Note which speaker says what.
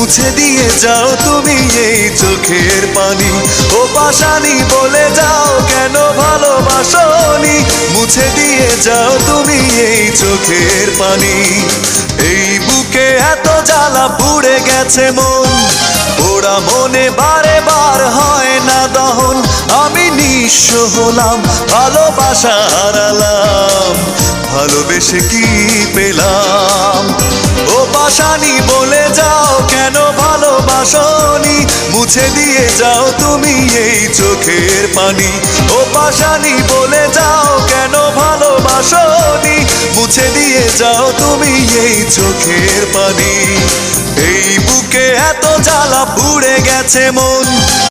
Speaker 1: মুছে দিয়ে যাও তুমি এই চোখের পানি। ও পাশানি বলে যাও কেন ভালোবাসোনি, মুছে দিয়ে যাও তুমি এই চোখের পানি। এই বুকে এত জ্বালা পুড়ে গেছে মন, পোড়া মনে বারে বার হয় না দহন। আমি নিঃস্ব হলাম, ভালোবাসা হারালাম, ভালোবেসে কি পেলাম। ও পাশানি বলে যাও কেন ভালোবাসোনি, মুছে দিয়ে যাও তুমি এই চোখের পানি। ও পাশানি বলে যাও কেন ভালোবাসোনি, মুছে দিয়ে যাও তুমি এই চোখের পানি। এই বুকে এত জ্বালা পুড়ে গেছে মন।